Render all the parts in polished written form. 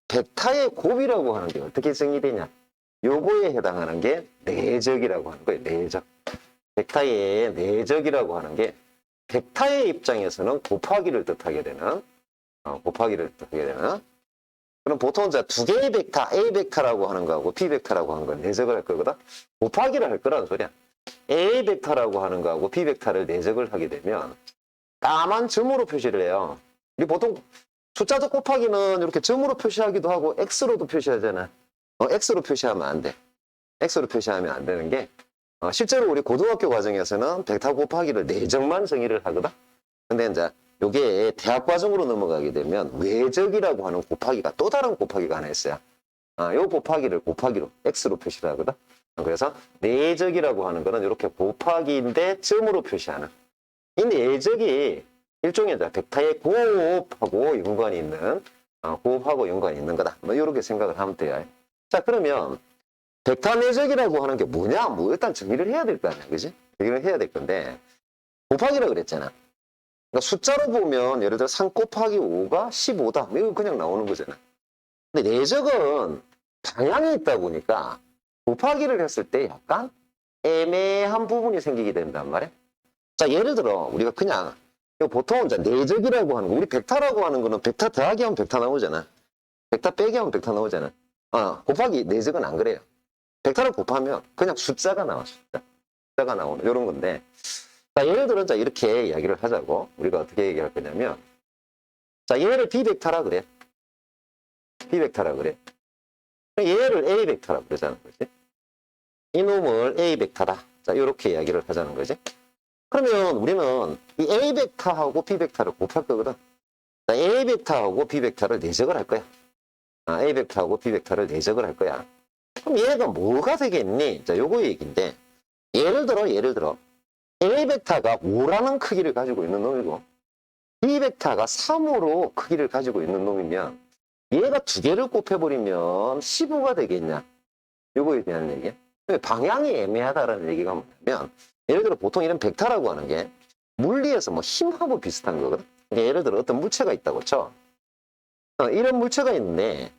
벡터의 곱이라고 하는 게 어떻게 정의되냐? 요거에 해당하는 게 내적이라고 하는 거예요. 내적. 벡터의 내적이라고 하는 게 벡터의 입장에서는 곱하기를 뜻하게 되는 곱하기를 뜻하게 되는 그럼 보통 이제 두 개의 벡터 A 벡터라고 하는 거하고 B 벡터라고 하는 건 내적을 할 거거든. 곱하기를 할 거라는 소리야. A 벡터라고 하는 거하고 B 벡터를 내적을 하게 되면 까만 점으로 표시를 해요. 우리 보통 숫자적 곱하기는 이렇게 점으로 표시하기도 하고 X로도 표시하잖아. X로 표시하면 안 돼. X로 표시하면 안 되는 게 실제로 우리 고등학교 과정에서는 벡터 곱하기를 내적만 정의를 하거든. 근데 이제 요게 대학 과정으로 넘어가게 되면 외적이라고 하는 곱하기가 또 다른 곱하기가 하나 있어요. 요 곱하기를 곱하기로 X로 표시를 하거든. 그래서 내적이라고 하는 거는 이렇게 곱하기인데 점으로 표시하는 이 내적이 일종의 벡터의 곱하고 연관이 있는 곱하고 연관이 있는 거다. 뭐 이렇게 생각을 하면 돼요. 자, 그러면 벡터 내적이라고 하는 게 뭐냐? 뭐 일단 정의를 해야 될 거 아니야, 그지? 정의를 해야 될 건데 곱하기라 그랬잖아. 그러니까 숫자로 보면 예를 들어 3 곱하기 5가 15다. 이거 그냥 나오는 거잖아. 근데 내적은 방향이 있다 보니까 곱하기를 했을 때 약간 애매한 부분이 생기게 된단 말이야. 자, 예를 들어 우리가 그냥 보통 이제 내적이라고 하는 거, 우리 벡터라고 하는 거는 벡터 더하기 하면 벡터 나오잖아. 벡터 빼기 하면 벡터 나오잖아. 곱하기 내적은 안 그래요. 벡터를 곱하면 그냥 숫자가 나와. 숫자가 나오는 이런 건데. 자, 예를 들어 자 이렇게 이야기를 하자고. 우리가 어떻게 얘기할 거냐면, 자, 얘를 B 벡터라 그래. B 벡터라 그래. 얘를 A 벡터라 그러자는 거지. 이놈을 A 벡터다. 자, 이렇게 이야기를 하자는 거지. 그러면 우리는 이 A 벡터하고 B 벡터를 곱할 거거든. 자, A 벡터하고 B 벡터를 내적을 할 거야. A 벡터하고 B 벡터를 내적을 할 거야. 그럼 얘가 뭐가 되겠니? 자, 요거 얘기인데, 예를 들어 A 벡터가 5라는 크기를 가지고 있는 놈이고 B 벡터가 3으로 크기를 가지고 있는 놈이면 얘가 두 개를 곱해버리면 15가 되겠냐? 요거에 대한 얘기야. 방향이 애매하다라는 얘기가 뭐냐면, 예를 들어 보통 이런 벡터라고 하는 게 물리에서 뭐 힘하고 비슷한 거거든. 그러니까 예를 들어 어떤 물체가 있다고 쳐. 이런 물체가 있는데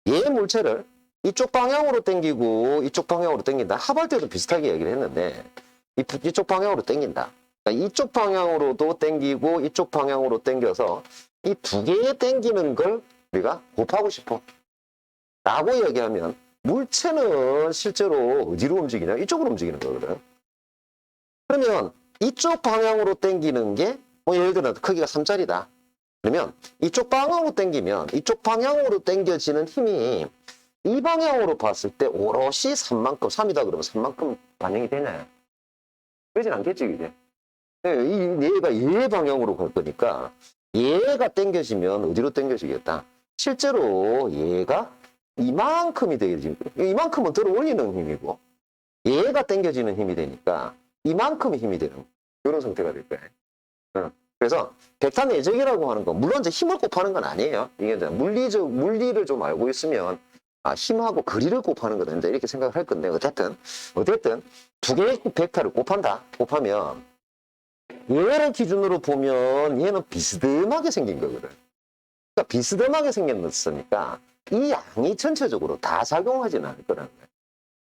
얘 물체를 이쪽 방향으로 당기고 이쪽 방향으로 당긴다. 합할 때도 비슷하게 얘기를 했는데 이쪽 방향으로 당긴다. 그러니까 이쪽 방향으로도 당기고 이쪽 방향으로 당겨서 이 두 개에 당기는 걸 우리가 곱하고 싶어. 라고 얘기하면 물체는 실제로 어디로 움직이냐? 이쪽으로 움직이는 거거든. 그러면 이쪽 방향으로 당기는 게 뭐 예를 들어 크기가 3짜리다. 그러면 이쪽 방향으로 당기면 이쪽 방향으로 당겨지는 힘이 이 방향으로 봤을 때 오롯이 3만큼, 3이다 그러면 3만큼 반영이 되냐? 그러진 않겠지, 그게. 얘가 얘 방향으로 갈 거니까 얘가 당겨지면 어디로 당겨지겠다? 실제로 얘가 이만큼이 되겠지. 이만큼은 들어 올리는 힘이고 얘가 당겨지는 힘이 되니까 이만큼 힘이 되는 이런 상태가 될 거예요. 그래서 벡터 내적이라고 하는 건 물론 이제 힘을 곱하는 건 아니에요. 이게 이제 물리를 좀 알고 있으면 힘하고 거리를 곱하는 거다. 이제 이렇게 생각을 할 건데 어쨌든 두 개의 벡터를 곱하면 얘를 기준으로 보면 얘는 비스듬하게 생긴 거거든. 그러니까 비스듬하게 생겼으니까 이 양이 전체적으로 다 작용하지는 않을 거라는 거예요.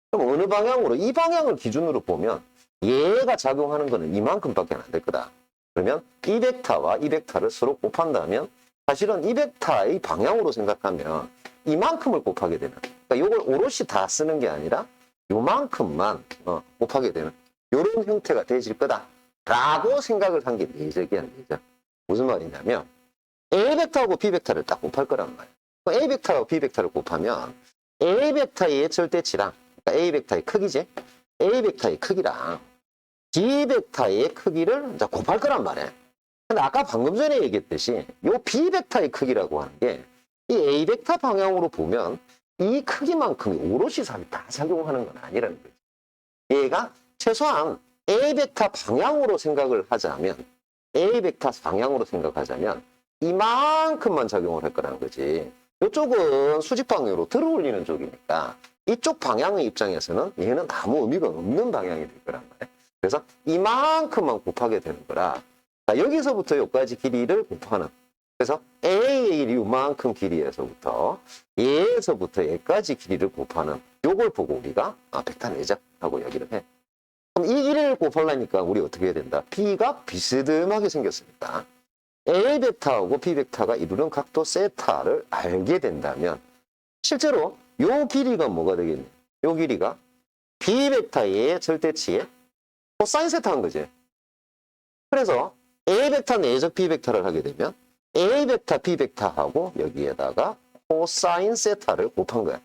그럼 어느 방향으로? 이 방향을 기준으로 보면 얘가 작용하는 거는 이만큼밖에 안 될 거다. 그러면 이 벡터와 이 벡터를 서로 곱한다면 사실은 이 벡터의 방향으로 생각하면 이만큼을 곱하게 되는. 그러니까 이걸 오롯이 다 쓰는 게 아니라 요만큼만 곱하게 되는 이런 형태가 되실 거다라고 생각을 한 게 내적이야, 내적. 무슨 말이냐면 A 벡터하고 B 벡터를 딱 곱할 거란 말이야. A 벡터하고 B 벡터를 곱하면 A 벡터의 절대치랑 그러니까 A 벡터의 크기지. A 벡터의 크기랑 B 벡터의 크기를 이제 곱할 거란 말이야. 근데 아까 방금 전에 얘기했듯이 이 B 벡터의 크기라고 하는 게 이 A 벡터 방향으로 보면 이 크기만큼이 오롯이 다 작용하는 건 아니라는 거지. 얘가 최소한 A 벡터 방향으로 생각을 하자면 A 벡터 방향으로 생각하자면 이만큼만 작용을 할 거라는 거지. 이쪽은 수직 방향으로 들어 올리는 쪽이니까 이쪽 방향의 입장에서는 얘는 아무 의미가 없는 방향이 될 거란 말이야. 그래서 이만큼만 곱하게 되는 거라. 자, 여기서부터 여기까지 길이를 곱하는 그래서 A의 이만큼 길이에서부터 얘에서부터 얘까지 길이를 곱하는 요걸 보고 우리가 벡터 내적하고 얘기를 해. 그럼 이 길이를 곱하려니까 우리 어떻게 해야 된다? B가 비스듬하게 생겼으니까 A 벡터하고 B 벡터가 이루는 각도 세타를 알게 된다면 실제로 요 길이가 뭐가 되겠냐? 요 길이가 B 벡터의 절대치의 코사인 세타인 거지. 그래서 A 벡터 내적 B 벡터를 하게 되면 A 벡터 B 벡터하고 여기에다가 코사인 세타를 곱한 거야.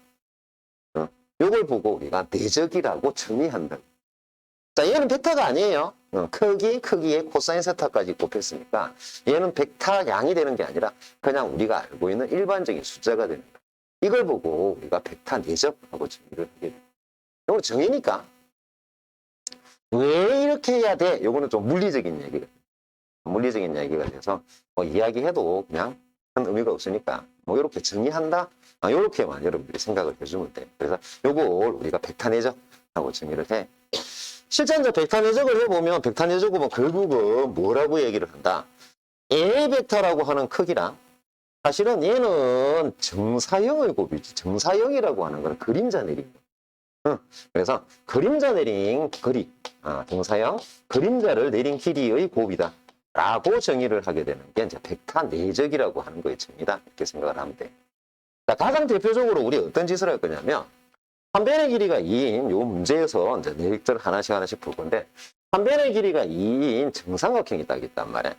요걸 보고 우리가 내적이라고 정의한다. 자, 얘는 벡터가 아니에요. 크기에 코사인 세타까지 곱했으니까 얘는 벡터 양이 되는 게 아니라 그냥 우리가 알고 있는 일반적인 숫자가 되는 거야. 이걸 보고 우리가 벡터 내적하고 정의를 하게 돼. 이거 정의니까 왜 이렇게 해야 돼? 요거는 좀 물리적인 얘기가 돼서 뭐 이야기해도 그냥 큰 의미가 없으니까 뭐 이렇게 정의한다? 요렇게만 여러분들이 생각을 해주면 돼. 그래서 요걸 우리가 벡터 내적하고 정의를 해. 실제 이제 벡터 내적을 해보면 벡터 내적은 결국은 뭐라고 얘기를 한다? A 벡터라고 하는 크기랑 사실은 얘는 정사형의 곱이지. 정사형이라고 하는 건 그림자 내림. 그래서 그림자 내린 거리, 정사형 그림자를 내린 길이의 곱이다. 라고 정의를 하게 되는 게 이제 벡터 내적이라고 하는 거의 정의다. 이렇게 생각을 하면 돼. 자, 가장 대표적으로 우리 어떤 짓을 할 거냐면 한 변의 길이가 2인 요 문제에서 이제 내역들 하나씩 볼 건데 한 변의 길이가 2인 정삼각형이 딱 있단 말이야.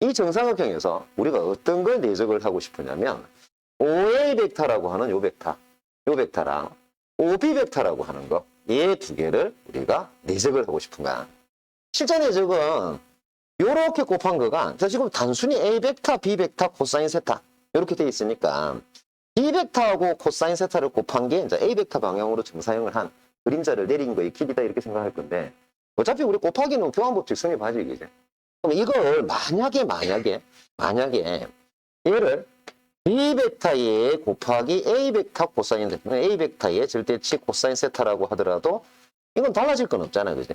이 정삼각형에서 우리가 어떤 걸 내적을 하고 싶으냐면 OA 벡터라고 하는 요 벡터랑 OB 벡터라고 하는 거, 얘 두 개를 우리가 내적을 하고 싶은 거야. 실제 내적은 요렇게 곱한 거가 지금 단순히 A 벡터, B 벡터, 코사인 세타 이렇게 돼 있으니까 B 벡터하고 코사인 세타를 곱한 게 이제 A 벡터 방향으로 정사형을 한 그림자를 내린 거의 길이다 이렇게 생각할 건데 어차피 우리 곱하기는 교환법칙 성립 하지 이제. 그럼 이걸 만약에 얘를 B 벡터에 곱하기 A 벡터 코사인 세타, A 벡터의 절대치 코사인 세타라고 하더라도 이건 달라질 건 없잖아요, 그지?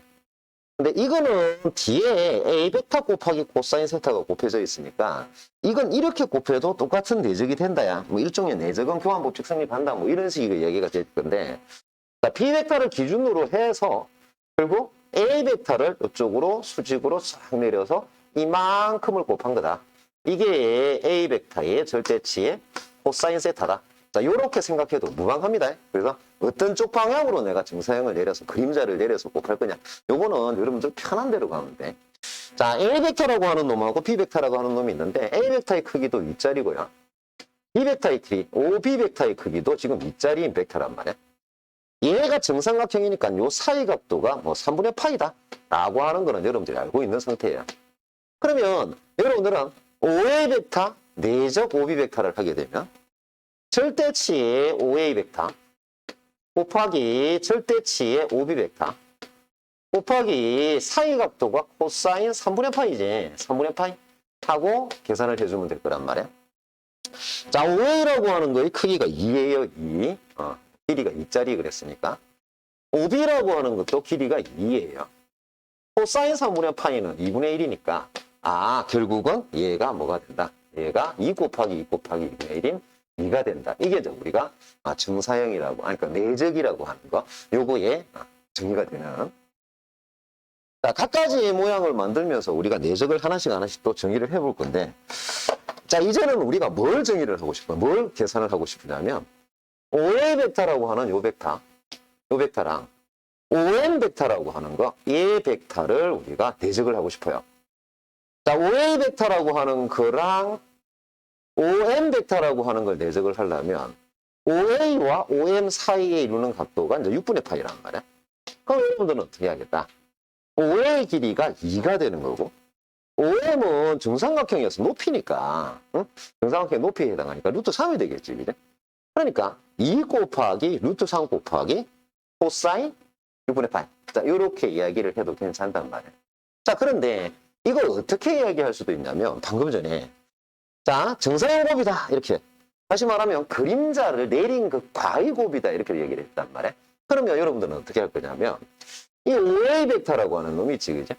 근데 이거는 뒤에 A 벡터 곱하기 코사인 세타가 곱해져 있으니까 이건 이렇게 곱해도 똑같은 내적이 된다야. 뭐 일종의 내적은 교환법칙 성립한다. 뭐 이런 식의 얘기가 될 건데 자, B 벡터를 기준으로 해서 결국 A 벡터를 이쪽으로 수직으로 싹 내려서 이만큼을 곱한 거다. 이게 A 벡터의 절대치의 코사인 세타다. 자, 요렇게 생각해도 무방합니다. 그래서 어떤 쪽 방향으로 내가 정사형을 내려서 그림자를 내려서 곱할 거냐. 요거는 여러분들 편한 대로 가면 돼. 자, A 벡터라고 하는 놈하고 B 벡터라고 하는 놈이 있는데 A 벡터의 크기도 윗자리고요. B 벡터의 크기, OB 벡터의 크기도 지금 윗자리인 벡터란 말이야. 얘가 정삼각형이니까 요 사이 각도가 뭐 3분의 파이다 라고 하는 거는 여러분들이 알고 있는 상태예요. 그러면 여러분들은 OA 벡터 내적 OB 벡터를 하게 되면 절대치의 OA 벡터 곱하기 절대치의 OB 벡터 곱하기 사이 각도가 코사인 3분의 파이지. 3분의 파이 하고 계산을 해주면 될 거란 말이야. 자, OA라고 하는 거의 크기가 2예요. 2. 길이가 2짜리 그랬으니까. OB라고 하는 것도 길이가 2예요. 코사인 3분의 파이는 2분의 1이니까 결국은 얘가 뭐가 된다? 얘가 2 곱하기 2 곱하기 2분의 1인 2가 된다. 이게 우리가 정사형이라고, 그러니까 내적이라고 하는 거, 요거에 정의가 되는. 자, 각가지의 모양을 만들면서 우리가 내적을 하나씩 또 정의를 해볼 건데, 자, 이제는 우리가 뭘 정의를 하고 싶어요? 뭘 계산을 하고 싶으냐면, OA 벡터라고 하는 요 벡터랑 OM 벡터라고 하는 거, 얘 벡터를 우리가 내적을 하고 싶어요. 자, OA 벡터라고 하는 거랑 OM 벡터라고 하는 걸 내적을 하려면 OA와 OM 사이에 이루는 각도가 이제 6분의 파이란 말이야. 그럼 여러분들은 어떻게 하겠다? OA 길이가 2가 되는 거고 OM은 정삼각형이어서 높이니까 정삼각형 높이에 해당하니까 루트 3이 되겠지. 그래? 그러니까 2 곱하기 루트 3 곱하기 코사인 6분의 파이. 자, 이렇게 이야기를 해도 괜찮단 말이야. 자, 그런데 이걸 어떻게 이야기할 수도 있냐면 방금 전에 자, 정사형 곱이다 이렇게 다시 말하면 그림자를 내린 그 과의 곱이다 이렇게 얘기를 했단 말이야. 그러면 여러분들은 어떻게 할 거냐면 이 OA 벡터라고 하는 놈이 있지, 그죠?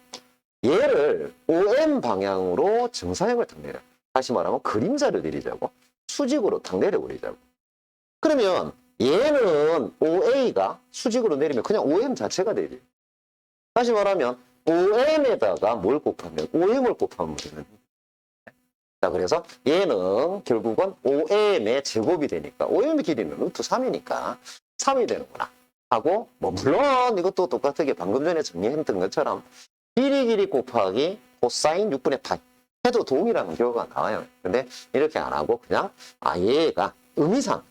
얘를 OM 방향으로 정사형을 딱 내려. 다시 말하면 그림자를 내리자고. 수직으로 탁 내려버리자고. 그러면 얘는 OA가 수직으로 내리면 그냥 OM 자체가 되지. 다시 말하면 OM에다가 뭘 곱하면 OM을 곱하면 되는. 자, 그래서 얘는 결국은 OM의 제곱이 되니까 OM의 길이는 루트 3이니까 3이 되는구나 하고, 뭐 물론 이것도 똑같게 방금 전에 정리했던 것처럼 길이 곱하기 코사인 6분의 파이 해도 동일한 결과가 나와요. 근데 이렇게 안 하고 그냥 얘가 의미상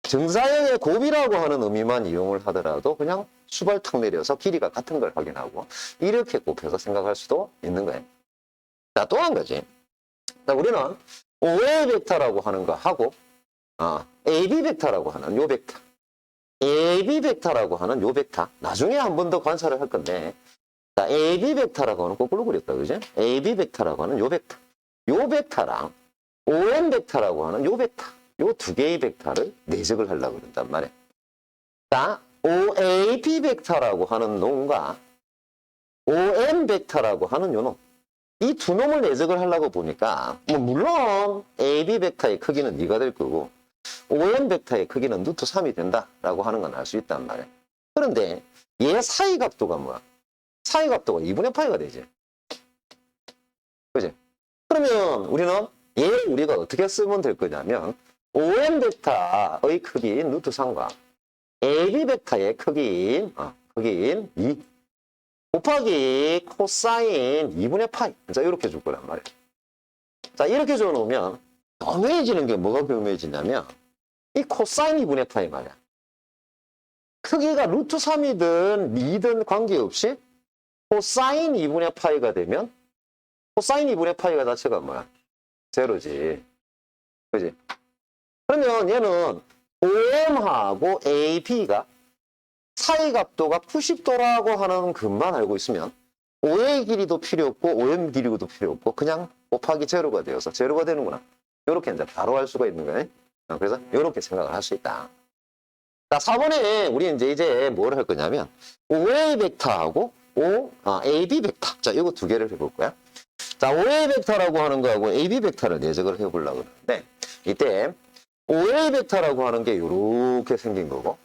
정사형의 곱이라고 하는 의미만 이용을 하더라도 그냥 수발 탁 내려서 길이가 같은 걸 확인하고 이렇게 곱해서 생각할 수도 있는 거예요. 자, 또 한 가지. 자, 우리는 OA 벡터라고 하는 거 하고 AB 벡터라고 하는 요 벡터, AB 벡터라고 하는 요 벡터 나중에 한 번 더 관찰을 할 건데, 자, AB 벡터라고 하는 거꾸로 그렸다, 그죠? AB 벡터라고 하는 요 벡터, 요 벡터랑 OM 벡터라고 하는 요 벡터, 요 두 개의 벡터를 내적을 하려고 그런단 말이에요. 자, OAB 벡터라고 하는 놈과 OM 벡터라고 하는 요 놈, 이 두 놈을 내적을 하려고 보니까 뭐 물론 AB 벡터의 크기는 2가 될 거고 OM 벡터의 크기는 루트 3이 된다라고 하는 건 알 수 있단 말이에요. 그런데 얘 사이 각도가 뭐야? 사이 각도가 2분의 파이가 되지. 그지? 그러면 우리는 얘를 우리가 어떻게 쓰면 될 거냐면 OM 벡터의 크기인 루트 3과 AB 벡터의 크기인 2 곱하기 코사인 2분의 파이. 자, 이렇게 줄 거란 말이에요. 자, 이렇게 줘놓으면 교묘해지는 게 뭐가 교묘해지냐면 이 코사인 2분의 파이 말이야. 크기가 루트 3이든 2든 관계없이 코사인 2분의 파이가 되면 코사인 2분의 파이가 자체가 뭐야? 제로지. 그지? 그러면 얘는 OM하고 AB가 사이 각도가 90도라고 하는 것만 알고 있으면 OA 길이도 필요 없고 OM 길이도 필요 없고 그냥 곱하기 제로가 되어서 제로가 되는구나. 이렇게 이제 바로 할 수가 있는 거예요. 그래서 이렇게 생각을 할 수 있다. 자, 4번에 우리 이제 뭘 할 거냐면 OA 벡터하고 AB 벡터. 자, 이거 두 개를 해볼 거야. 자, OA 벡터라고 하는 거하고 AB 벡터를 내적을 해보려고 그러는데 이때 OA 벡터라고 하는 게 이렇게 생긴 거고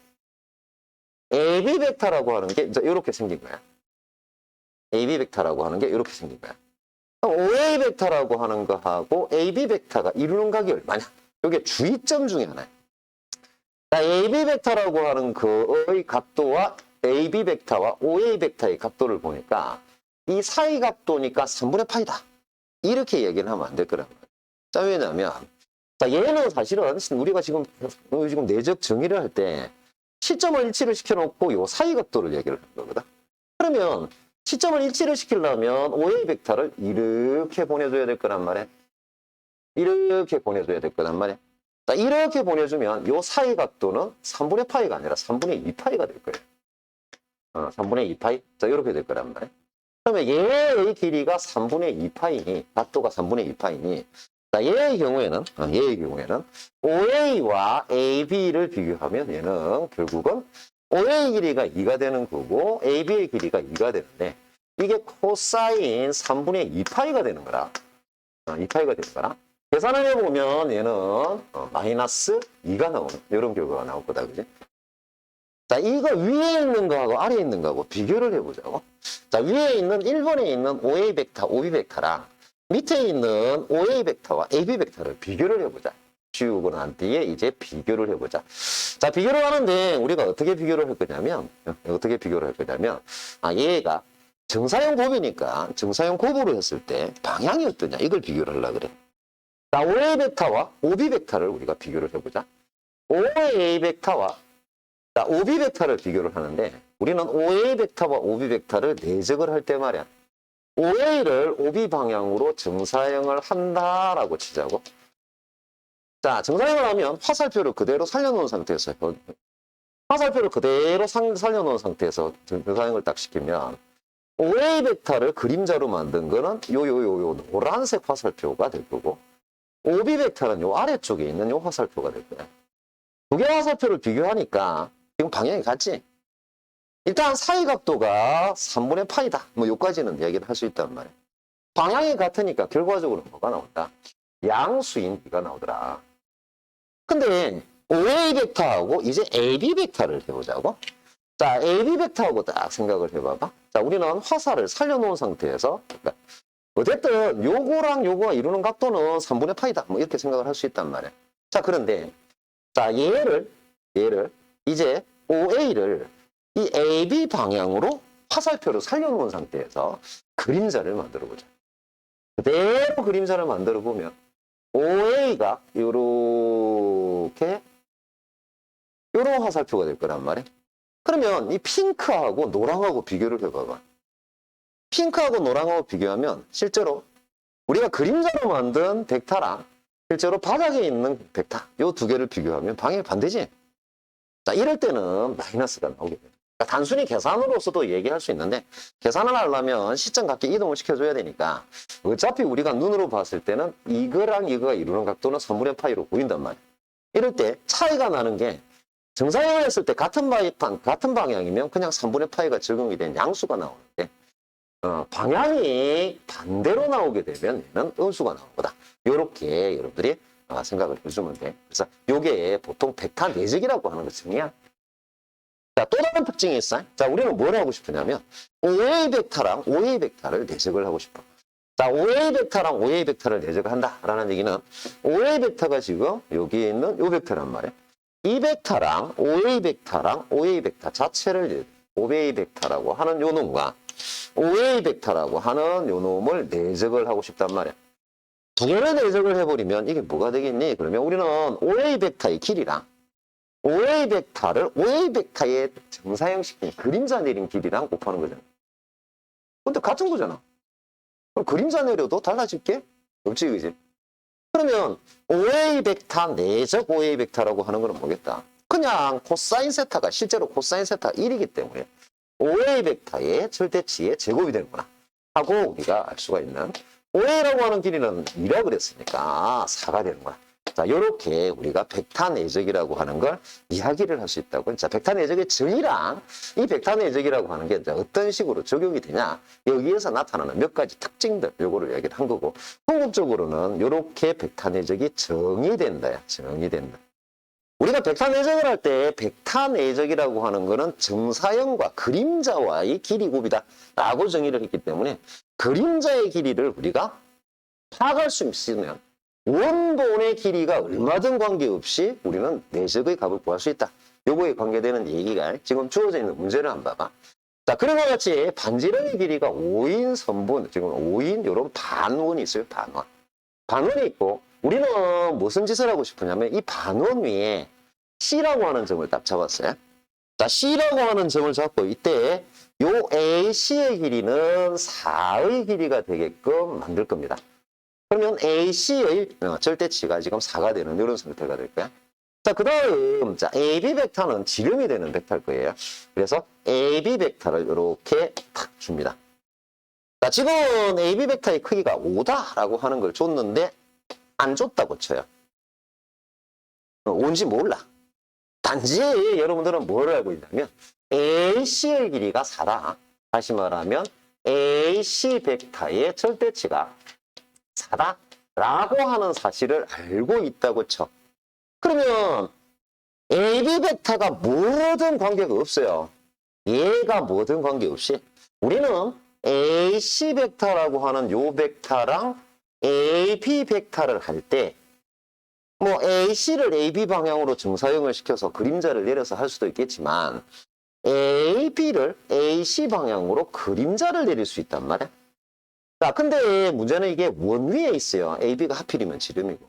AB 벡터라고 하는 게 이렇게 생긴 거야. AB 벡터라고 하는 게 이렇게 생긴 거야. OA 벡터라고 하는 거하고 AB 벡터가 이루는 각이 얼마냐? 이게 주의점 중에 하나야. 자, AB 벡터라고 하는 그의 각도와 AB 벡터와 OA 벡터의 각도를 보니까 이 사이 각도니까 3분의 파이다. 이렇게 얘기를 하면 안 될 거란 말이야. 자, 왜냐면 자, 얘는 사실은 우리가 지금 내적 정의를 할 때 시점을 일치를 시켜놓고 요 사이 각도를 얘기를 하는 거거든. 그러면 시점을 일치를 시키려면 OA 벡터를 이렇게 보내줘야 될 거란 말이야. 이렇게 보내줘야 될 거란 말이야. 자, 이렇게 보내주면 요 사이 각도는 3분의 파이가 아니라 3분의 2파이가 될 거예요. 3분의 2파이? 자, 이렇게 될 거란 말이야. 그러면 얘의 길이가 3분의 2파이니, 각도가 3분의 2파이니, 자, 얘의 경우에는 OA와 AB를 비교하면 얘는 결국은 OA 길이가 2가 되는 거고 AB의 길이가 2가 되는데 이게 코사인 3분의 2파이가 되는 거라. 2파이가 되는 거라. 계산을 해보면 얘는 마이너스 2가 나오는 이런 결과가 나올 거다. 그지? 자, 이거 위에 있는 거하고 아래에 있는 거하고 비교를 해보자고. 자, 위에 있는 1번에 있는 OA 벡터, OB 벡터랑 밑에 있는 OA 벡터와 AB 벡터를 비교를 해보자. 지우고 난 뒤에 이제 비교를 해보자. 자, 비교를 하는데 우리가 어떻게 비교를 할 거냐면 얘가 정사형 곱이니까 정사형 곱으로 했을 때 방향이 어떠냐 이걸 비교를 하려고 그래. 자, OA 벡터와 OB 벡터를 우리가 비교를 해보자. OA 벡터와 OB 벡터를 비교를 하는데 우리는 OA 벡터와 OB 벡터를 내적을 할 때 말이야. OA를 OB 방향으로 정사형을 한다라고 치자고. 자, 정사형을 하면 화살표를 그대로 살려놓은 상태에서 정사형을 딱 시키면 OA 벡터를 그림자로 만든 거는 요 노란색 화살표가 될 거고 OB 벡터는 요 아래쪽에 있는 요 화살표가 될 거야. 두 개의 화살표를 비교하니까 지금 방향이 같지? 일단 사이 각도가 3분의 파이다. 뭐 요까지는 얘기를 할 수 있단 말이야. 방향이 같으니까 결과적으로 뭐가 나온다? 양수인 B가 나오더라. 근데 OA 벡터하고 이제 AB 벡터를 해보자고. 자, AB 벡터하고 딱 생각을 해봐봐. 자, 우리는 화살을 살려놓은 상태에서 어쨌든 요거랑 요거가 이루는 각도는 3분의 파이다. 뭐 이렇게 생각을 할 수 있단 말이야. 자, 그런데 자, 얘를 이제 OA를 이 AB 방향으로 화살표를 살려놓은 상태에서 그림자를 만들어 보자. 그대로 그림자를 만들어 보면 OA가 요렇게 요런 화살표가 될 거란 말이야. 그러면 이 핑크하고 노랑하고 비교를 해봐봐. 핑크하고 노랑하고 비교하면 실제로 우리가 그림자로 만든 벡터랑 실제로 바닥에 있는 벡터 요 두 개를 비교하면 방향이 반대지. 자, 이럴 때는 마이너스가 나오게 돼요. 그러니까 단순히 계산으로서도 얘기할 수 있는데 계산을 하려면 시점 같게 이동을 시켜줘야 되니까 어차피 우리가 눈으로 봤을 때는 이거랑 이거가 이루는 각도는 3분의 파이로 보인단 말이에요. 이럴 때 차이가 나는 게 정사형을 했을 때 같은 방향이면 그냥 3분의 파이가 적용이 된 양수가 나오는데 방향이 반대로 나오게 되면 얘는 음수가 나오는 거다. 요렇게 여러분들이 생각을 해주면 돼. 그래서 요게 보통 벡터 내적이라고 하는 것이야. 자, 또 다른 특징이 있어. 자, 우리는 뭘 하고 싶으냐면 OA 벡터랑 OA 벡터를 내적을 하고 싶어. 자, OA 벡터랑 OA 벡터를 내적을 한다라는 얘기는 OA 벡터가 지금 여기 있는 요 벡터란 말이야. 이 벡터랑 OA 벡터랑 OA 벡터 자체를 OA 벡터라고 하는 요 놈과 OA 벡터라고 하는 요 놈을 내적을 하고 싶단 말이야. 두 개를 내적을 해버리면 이게 뭐가 되겠니? 그러면 우리는 OA 벡터의 길이랑 OA 벡터를 OA 벡터의 정사형식인 그림자 내린 길이랑 곱하는 거잖아. 근데 같은 거잖아. 그럼 그림자 내려도 달라질 게 없지, 그지? 그러면 OA 벡터 내적 OA 벡터라고 하는 거는 뭐겠다? 그냥 코사인 세타가 실제로 코사인 세타 1이기 때문에 OA 벡터의 절대치의 제곱이 되는구나 하고 우리가 알 수가 있는 OA라고 하는 길이는 2라 그랬으니까 4가 되는구나. 자, 요렇게 우리가 벡터 내적이라고 하는 걸 이야기를 할 수 있다고. 자, 벡터 내적의 정의랑 이 벡터 내적이라고 하는 게 이제 어떤 식으로 적용이 되냐, 여기에서 나타나는 몇 가지 특징들, 요거를 이야기를 한 거고, 궁극적으로는 요렇게 벡터 내적이 정의된다야. 정의된다. 우리가 벡터 내적을 할 때 벡터 내적이라고 하는 거는 정사형과 그림자와의 길이 곱이다 라고 정의를 했기 때문에 그림자의 길이를 우리가 파악할 수 있으면 원본의 길이가 얼마든 관계없이 우리는 내적의 값을 구할 수 있다. 요거에 관계되는 얘기가 지금 주어져 있는 문제를 한번 봐봐. 자, 그런 것 같이 반지름의 길이가 5인 선분, 지금 5인 이런 반원이 있어요. 반원. 반원이 있고 우리는 무슨 짓을 하고 싶으냐면 이 반원 위에 C라고 하는 점을 딱 잡았어요. 자, C라고 하는 점을 잡고 이때 요 AC의 길이는 4의 길이가 되게끔 만들 겁니다. 그러면 AC의 절대치가 지금 4가 되는 이런 상태가 될 거야. 자, 그 다음, 자, AB 벡터는 지름이 되는 벡터일 거예요. 그래서 AB 벡터를 이렇게 탁 줍니다. 자, 지금 AB 벡터의 크기가 5다라고 하는 걸 줬는데 안 줬다고 쳐요. 뭔지 몰라. 단지 여러분들은 뭘 알고 있냐면 AC의 길이가 4다. 다시 말하면 AC 벡터의 절대치가 4다라고 하는 사실을 알고 있다고 쳐. 그러면 AB 벡터가 뭐든 관계가 없어요. 얘가 뭐든 관계없이 우리는 AC 벡터라고 하는 요 벡터랑 AB 벡터를 할 때 뭐 AC를 AB 방향으로 정사형을 시켜서 그림자를 내려서 할 수도 있겠지만 AB를 AC 방향으로 그림자를 내릴 수 있단 말이야. 자, 근데 문제는 이게 원 위에 있어요. AB가 하필이면 지름이고.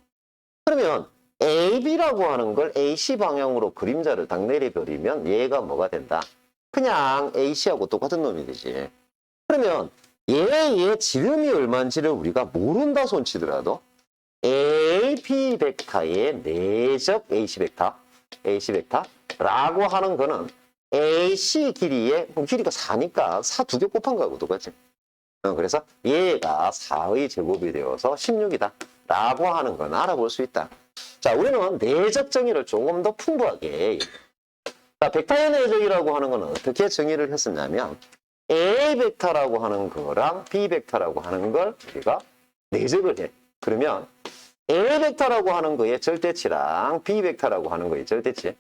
그러면 AB라고 하는 걸 AC 방향으로 그림자를 딱 내려버리면 얘가 뭐가 된다? 그냥 AC하고 똑같은 놈이 되지. 그러면 얘의 지름이 얼마인지를 우리가 모른다 손치더라도 AP 벡터의 내적 AC 벡터라고 하는 거는 AC 길이의 길이가 4니까 4 두 개 곱한 거하고 똑같지. 그래서 얘가 4의 제곱이 되어서 16이다 라고 하는 건 알아볼 수 있다. 자, 우리는 내적 정의를 조금 더 풍부하게. 자, 벡터의 내적이라고 하는 건 어떻게 정의를 했었냐면 A 벡터라고 하는 거랑 B 벡터라고 하는 걸 우리가 내적을 해. 그러면 A 벡터라고 하는 거의 절대치랑 B 벡터라고 하는 거의 절대치.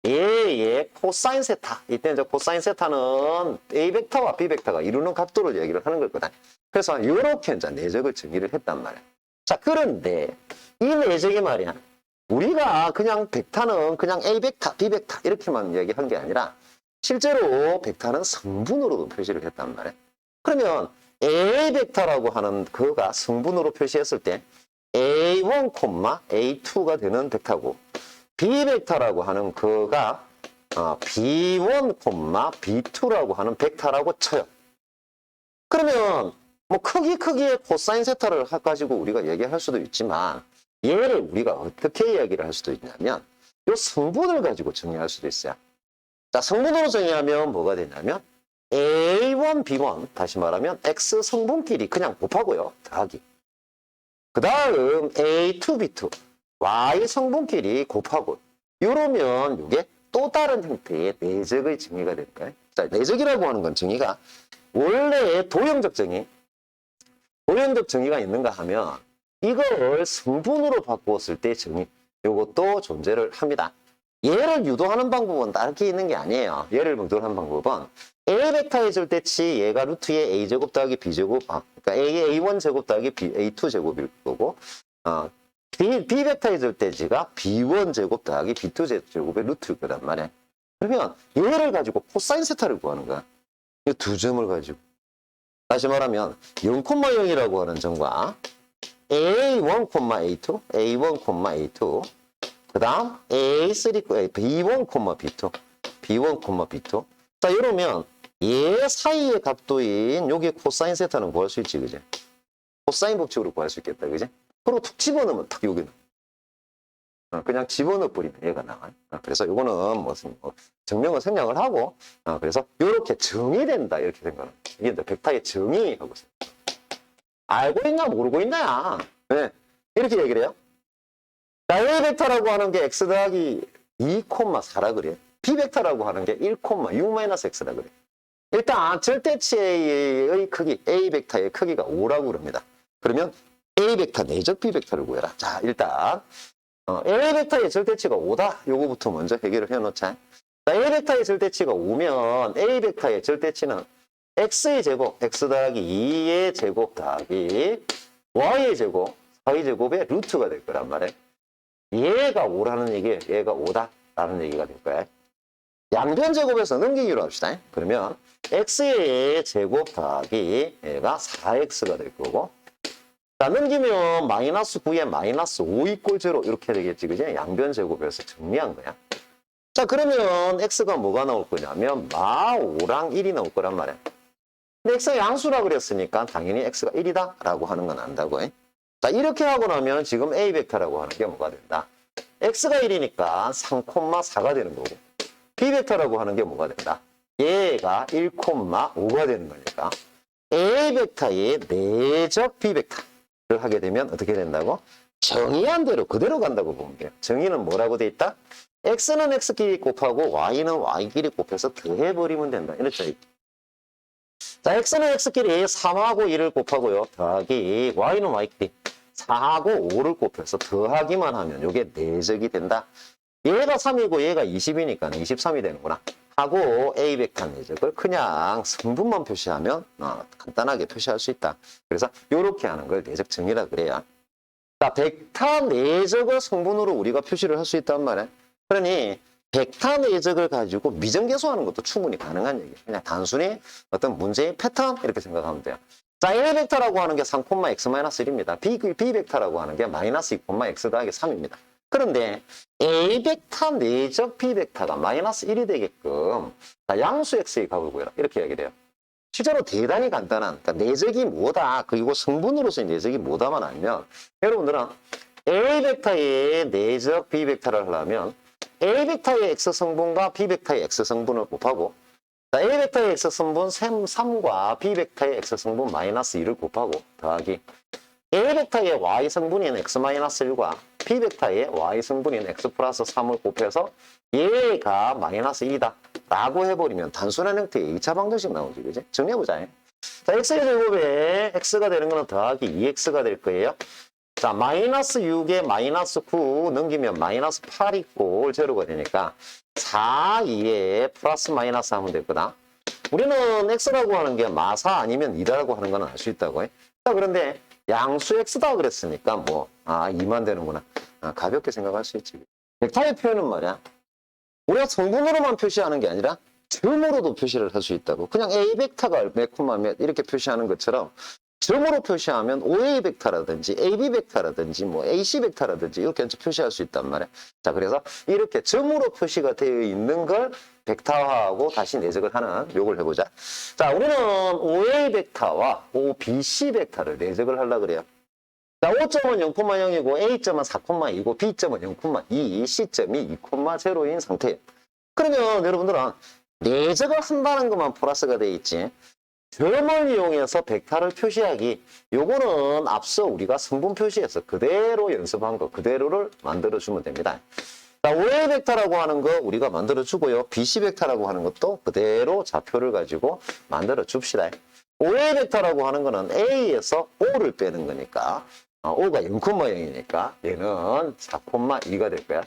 얘의 코사인 세타. 이때 이제 코사인 세타는 A 벡터와 B 벡터가 이루는 각도를 얘기를 하는 거거든. 그래서 이렇게 이제 내적을 정의를 했단 말이야. 자, 그런데 이 내적이 말이야. 우리가 그냥 벡터는 그냥 A 벡터, B 벡터 이렇게만 얘기한 게 아니라 실제로 벡터는 성분으로도 표시를 했단 말이야. 그러면 A 벡터라고 하는 그가 성분으로 표시했을 때 A1, A2가 되는 벡터고 B 벡터라고 하는 그가 B1, B2라고 하는 벡터라고 쳐요. 그러면 뭐 크기의 코사인 세타를 가지고 우리가 얘기할 수도 있지만 얘를 우리가 어떻게 이야기를 할 수도 있냐면 이 성분을 가지고 정의할 수도 있어요. 자, 성분으로 정의하면 뭐가 되냐면 A1, B1 다시 말하면 X 성분끼리 그냥 곱하고요. 더하기. 그 다음 A2, B2 Y 성분끼리 곱하고 이러면 이게 또 다른 형태의 내적의 정의가 되는 거예요. 자, 내적이라고 하는 건 정의가 원래 도형적 정의가 있는가 하면 이걸 성분으로 바꾸었을 때 정의 이것도 존재를 합니다. 얘를 유도하는 방법은 딱히 있는 게 아니에요. 얘를 유도하는 방법은 A 벡터의 절대치 얘가 루트의 A제곱 더하기 B제곱 그러니까 A1 제곱 더하기 A2 제곱일 거고 B 벡터의 절대치가 B1 제곱 더하기 B2 제곱의 루트일 거란 말이야. 그러면 얘를 가지고 코사인 세타를 구하는 거야. 이 두 점을 가지고. 다시 말하면 0,0이라고 하는 점과 A1, A2, A1, A2 그 다음 A3, B1, B2 B1, B2 자, 이러면 얘 사이의 각도인 여기 코사인 세타는 구할 수 있지, 그지? 코사인 법칙으로 구할 수 있겠다, 그지? 그리고 툭 집어넣으면 탁 여기는 그냥 집어넣어버리면 얘가 나와요. 그래서 이거는 무슨 증명을 생략을 하고 그래서 이렇게 정의된다 이렇게 생각하는 이게 이제 벡터의 정의하고 있어요. 알고 있냐 모르고 있나야. 네. 이렇게 얘기를 해요. 자, A 벡터라고 하는 게 x 더하기 2,4라 그래. B 벡터라고 하는 게 1,6-x라 그래. 일단 절대치의 크기 A 벡터의 크기가 5라고 그럽니다. 그러면 A 벡터 내적 B 벡터를 구해라. 자, 일단 A 벡터의 절대치가 5다. 요거부터 먼저 해결을 해놓자. 자, A 벡터의 절대치가 5면 A 벡터의 절대치는 X의 제곱, X 더하기 2의 제곱 더하기 Y의 제곱, 4의 제곱의 루트가 될 거란 말이에요. 얘가 5라는 얘기예요. 얘가 5다라는 얘기가 될 거예요. 양변 제곱에서 넘기기로 합시다. 그러면 X의 제곱 더하기 얘가 4X가 될 거고 자, 넘기면 마이너스 9에 마이너스 5 이꼴 제로 이렇게 되겠지, 그지? 양변 제곱에서 정리한 거야. 자, 그러면 X가 뭐가 나올 거냐면 마 5랑 1이 나올 거란 말이야. 근데 X가 양수라 그랬으니까 당연히 X가 1이다 라고 하는 건 안다고 해. 자, 이렇게 하고 나면 지금 A 벡터라고 하는 게 뭐가 된다? X가 1이니까 3,4가 되는 거고 B 벡터라고 하는 게 뭐가 된다? 얘가 1,5가 되는 거니까 A 벡터의 내적 B 벡터 하게 되면 어떻게 된다고? 정의한 대로 그대로 간다고 보면 돼요. 정의는 뭐라고 돼 있다? X는 X끼리 곱하고 Y는 Y끼리 곱해서 더해버리면 된다. 이렇죠. 자, X는 X끼리 3하고 1을 곱하고요. 더하기 Y는 Y끼리 4하고 5를 곱해서 더하기만 하면 이게 내적이 된다. 얘가 3이고 얘가 20이니까 23이 되는구나. 하고 A 벡터 내적을 그냥 성분만 표시하면 간단하게 표시할 수 있다. 그래서 이렇게 하는 걸 내적 정의라 그래요. 자, 벡터 내적을 성분으로 우리가 표시를 할 수 있단 말이야. 그러니 벡터 내적을 가지고 미정계수하는 것도 충분히 가능한 얘기예요. 그냥 단순히 어떤 문제의 패턴 이렇게 생각하면 돼요. 자, A 벡터라고 하는 게 3,x-1입니다. B 벡터라고 하는 게 마이너스 2,x 더하기 3입니다. 그런데 A 벡터 내적 B 벡터가 마이너스 1이 되게끔 자, 양수 X의 값을 구해라. 이렇게 얘기해요. 실제로 대단히 간단한 그러니까 내적이 뭐다 그리고 성분으로서의 내적이 뭐다만 알면 여러분들은 A 벡터의 내적 B 벡터를 하려면 A 벡터의 X 성분과 B 벡터의 X 성분을 곱하고 자, A 벡터의 X 성분 3과 B 벡터의 X 성분 마이너스 2를 곱하고 더하기 A 벡터의 Y 성분인 X-1과 B 벡터의 Y 성분인 X 플러스 3을 곱해서 얘가 마이너스 1이다 라고 해버리면 단순한 형태의 2차 방정식 나오지, 그지? 정리해보자. 자, X의 제곱에 X가 되는 거는 더하기 2X가 될 거예요. 자, 마이너스 6에 마이너스 9 넘기면 마이너스 8 있고 제로가 되니까 4, 2에 플러스 마이너스 하면 될 거다. 우리는 x라고 하는 게 마사 아니면 2라고 하는 건 알 수 있다고 해. 자, 그런데 양수 x다 그랬으니까 뭐, 2만 되는구나. 가볍게 생각할 수 있지. 벡터의 표현은 말이야. 우리가 성분으로만 표시하는 게 아니라 점으로도 표시를 할 수 있다고. 그냥 A 벡터가 몇 콤마 몇 이렇게 표시하는 것처럼 점으로 표시하면 OA 벡터라든지 AB 벡터라든지 뭐 AC 벡터라든지 이렇게 표시할 수 있단 말이야. 자, 그래서 이렇게 점으로 표시가 되어 있는 걸 벡터화하고 다시 내적을 하는 요걸 해보자. 자, 우리는 OA 벡터와 OBC 벡터를 내적을 하려고 그래요. 자, O점은 0,0이고 A점은 4,2고 B점은 0,2, C점이 2,0인 상태예요. 그러면 여러분들은 내적을 한다는 것만 플러스가 돼 있지. 점을 이용해서 벡터를 표시하기, 요거는 앞서 우리가 성분 표시해서 그대로 연습한 거 그대로를 만들어주면 됩니다. 자, OA 벡터라고 하는 거 우리가 만들어주고요. BC 벡터라고 하는 것도 그대로 좌표를 가지고 만들어줍시다. OA 벡터라고 하는 거는 A에서 O를 빼는 거니까 O가 0,0이니까 얘는 4,2가 될 거야.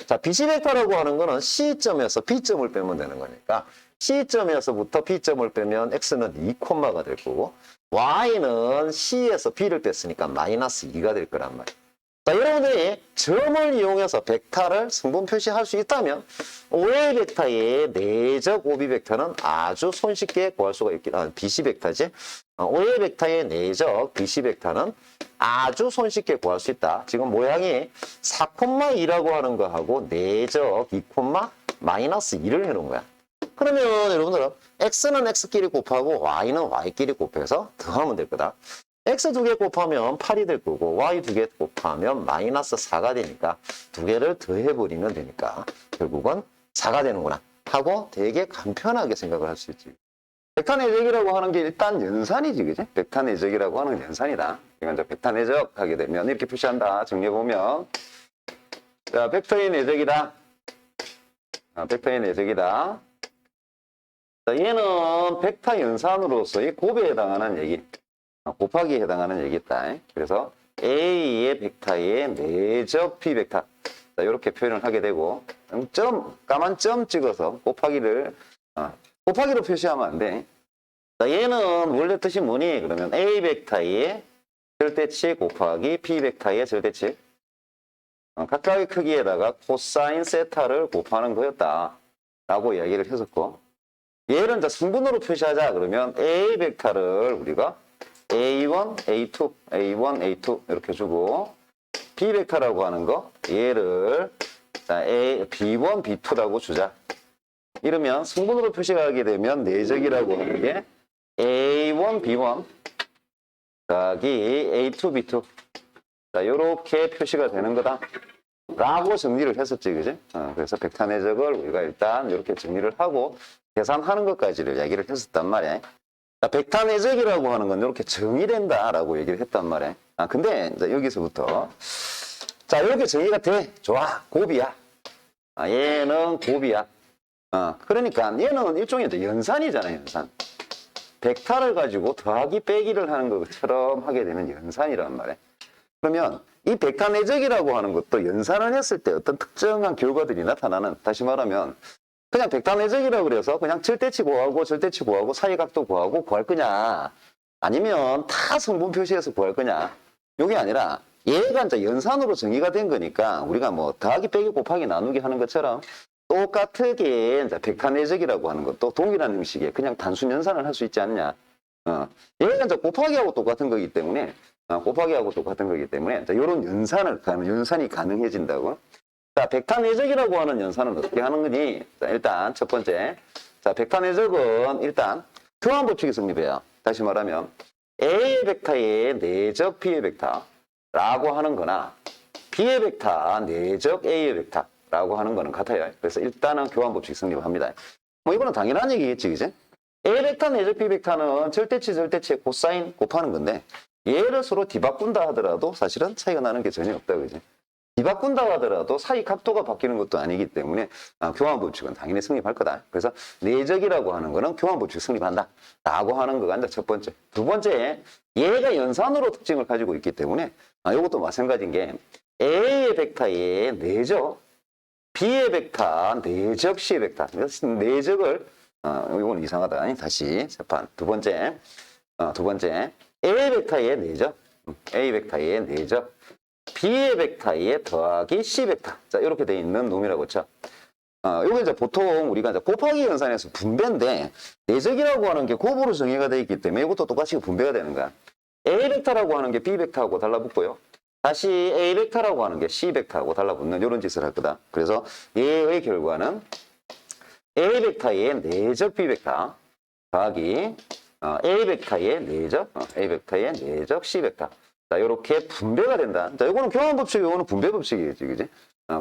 자, BC 벡터라고 하는 거는 C점에서 B점을 빼면 되는 거니까 C점에서부터 B점을 빼면 X는 2,가 될 거고 Y는 C에서 B를 뺐으니까 마이너스 2가 될 거란 말이에요. 자, 여러분들이 점을 이용해서 벡터를 성분 표시할 수 있다면 OA 벡터의 내적 OB 벡터는 아주 손쉽게 구할 수가 있겠다. BC 벡터지. OA 벡터의 내적 BC 벡터는 아주 손쉽게 구할 수 있다. 지금 모양이 4,2라고 하는 거하고 내적 2, 마이너스 2를 해놓은 거야. 그러면 여러분들은 x는 x끼리 곱하고 y는 y끼리 곱해서 더하면 될 거다. x 2개 곱하면 8이 될 거고 y 2개 곱하면 마이너스 4가 되니까 2개를 더해버리면 되니까 결국은 4가 되는구나 하고 되게 간편하게 생각을 할 수 있지. 벡터 내적이라고 하는 게 일단 연산이지, 그지? 벡터 내적이라고 하는 건 연산이다. 이건 이제 벡터 내적 하게 되면 이렇게 표시한다. 정리해보면 자, 벡터의 내적이다. 벡터의 내적이다. 자, 얘는 벡터 연산으로서의 곱에 해당하는 얘기, 곱하기에 해당하는 얘기다. 그래서 A의 벡터의 내적 B 벡터. 자, 이렇게 표현을 하게 되고, 까만 점 찍어서 곱하기로 표시하면 안 돼. 자, 얘는 원래 뜻이 뭐니? 그러면 A 벡터의 절대치 곱하기 B 벡터의 절대치. 각각의 크기에다가 코사인 세타를 곱하는 거였다. 라고 이야기를 했었고, 얘를 이제 성분으로 표시하자 그러면 A 벡터를 우리가 A1, A2, A1, A2 이렇게 주고 B 벡터라고 하는 거 얘를 자, B1, B2라고 주자. 이러면 성분으로 표시하게 되면 내적이라고 하는 게 A1, B1 더하기 A2, B2 자, 요렇게 표시가 되는 거다. 라고 정리를 했었지, 그지? 그래서 벡터 내적을 우리가 일단 이렇게 정리를 하고 계산하는 것까지를 얘기를 했었단 말이야. 자, 벡터 내적이라고 하는 건 이렇게 정의된다라고 얘기를 했단 말이야. 근데 이제 여기서부터 자, 이렇게 정의가 돼. 좋아. 곱이야. 얘는 곱이야. 그러니까 얘는 일종의 연산이잖아요, 연산. 벡터를 가지고 더하기 빼기를 하는 것처럼 하게 되는 연산이란 말이야. 그러면 이 벡터 내적이라고 하는 것도 연산을 했을 때 어떤 특정한 결과들이 나타나는, 다시 말하면 그냥 벡터 내적이라고 그래서 그냥 절대치 구하고 사이각도 구하고 구할 거냐, 아니면 다 성분 표시해서 구할 거냐, 이게 아니라 얘가 이제 연산으로 정의가 된 거니까 우리가 뭐 더하기 빼기 곱하기 나누기 하는 것처럼 똑같게 이제 벡터 내적이라고 하는 것도 동일한 형식의 그냥 단순 연산을 할 수 있지 않냐. 얘가 이제 곱하기하고 똑같은 거기 때문에 이런 연산이 가능해진다고. 자, 벡터 내적이라고 하는 연산은 어떻게 하는 거니? 자, 일단 첫 번째, 자, 벡터 내적은 일단 교환 법칙이 성립해요. 다시 말하면 A의 벡터의 내적 B의 벡터라고 하는 거나 B의 벡터 내적 A의 벡터라고 하는 거는 같아요. 그래서 일단은 교환 법칙이 성립합니다. 뭐 이거는 당연한 얘기겠지, 그지? A 벡터 내적 B 벡터는 절대치의 코사인 곱하는 건데 얘를 서로 뒤바꾼다 하더라도 사실은 차이가 나는 게 전혀 없다, 그지? 바꾼다 하더라도 사이 각도가 바뀌는 것도 아니기 때문에 교환 법칙은 당연히 성립할 거다. 그래서 내적이라고 하는 거는 교환 법칙 성립한다 라고 하는 거가 이제 첫 번째. 두 번째, 얘가 연산으로 특징을 가지고 있기 때문에 이것도 마찬가지인 게 A의 벡터의 내적, B의 벡터 내적, C의 벡터. 내적을 이건 이상하다. 아니, 다시 재판. 두 번째 A 벡터의 내적, A 벡터의 내적, B의 벡터의 더하기 C 벡터. 자, 이렇게 돼 있는 놈이라고 했죠. 요게 이제 보통 우리가 이제 곱하기 연산에서 분배인데, 내적이라고 하는 게 곱으로 정의가 되어 있기 때문에 이것도 똑같이 분배가 되는 거야. A 벡터라고 하는 게 B 벡터하고 달라붙고요. 다시 A 벡터라고 하는 게 C 벡터하고 달라붙는 이런 짓을 할 거다. 그래서 얘의 결과는 A 벡터의 내적 B 벡터 더하기 A 벡터의 내적, A 벡터의 내적 C 벡터. 자, 요렇게 분배가 된다. 자, 요거는 교환 법칙, 요거는 분배 법칙이겠지, 그지?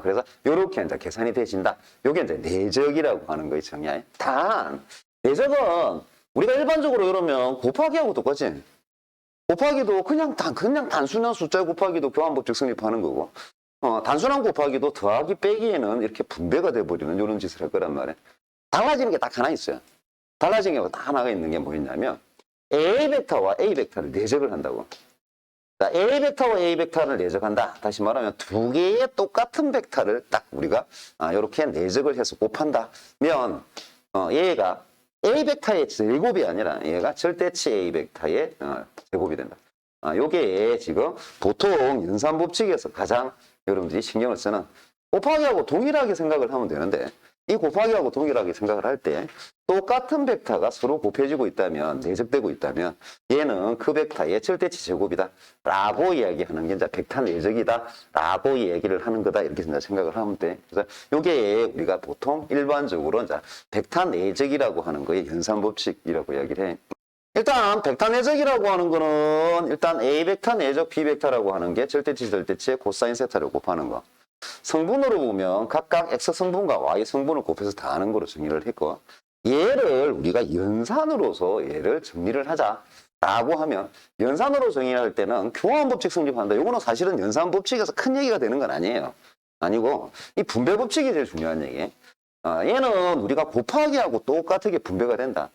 그래서 요렇게 이제 계산이 되신다. 요게 이제 내적이라고 하는 거의 정의야. 단, 내적은 우리가 일반적으로 이러면 곱하기하고 똑같지? 곱하기도 그냥 단순한 숫자 곱하기도 교환 법칙 성립하는 거고, 단순한 곱하기도 더하기 빼기에는 이렇게 분배가 돼버리는 이런 짓을 할 거란 말이야. 달라지는 게 딱 하나 있어요. 달라진 게 딱 하나가 있는 게 뭐였냐면 A 벡터와 A 벡터를 내적을 한다고. 자, A 벡터와 A 벡터를 내적한다. 다시 말하면 두 개의 똑같은 벡터를 딱 우리가 이렇게 내적을 해서 곱한다면 얘가 A 벡터의 제곱이 아니라 얘가 절대치 A 벡터의 제곱이 된다. 요게 지금 보통 연산 법칙에서 가장 여러분들이 신경을 쓰는 곱하기하고 동일하게 생각을 하면 되는데 이 곱하기하고 동일하게 생각을 할 때 똑같은 벡터가 서로 곱해지고 있다면, 내적되고 있다면 얘는 그 벡터의 절대치 제곱이다 라고 이야기하는 게 이제 벡터 내적이다 라고 얘기를 하는 거다 이렇게 생각을 하면 돼. 그래서 이게 우리가 보통 일반적으로 이제 벡터 내적이라고 하는 거의 연산 법칙이라고 이야기를 해. 일단 벡터 내적이라고 하는 거는 일단 A 벡터 내적 B 벡터라고 하는 게 절대치의 코사인 세타를 곱하는 거. 성분으로 보면 각각 X 성분과 Y 성분을 곱해서 다하는 거로 정의를 했고 얘를 우리가 연산으로서 얘를 정리를 하자라고 하면 연산으로 정의할 때는 교환 법칙 성립한다. 이거는 사실은 연산 법칙에서 큰 얘기가 되는 건 아니에요. 아니고 이 분배 법칙이 제일 중요한 얘기. 얘는 우리가 곱하기하고 똑같게 분배가 된다.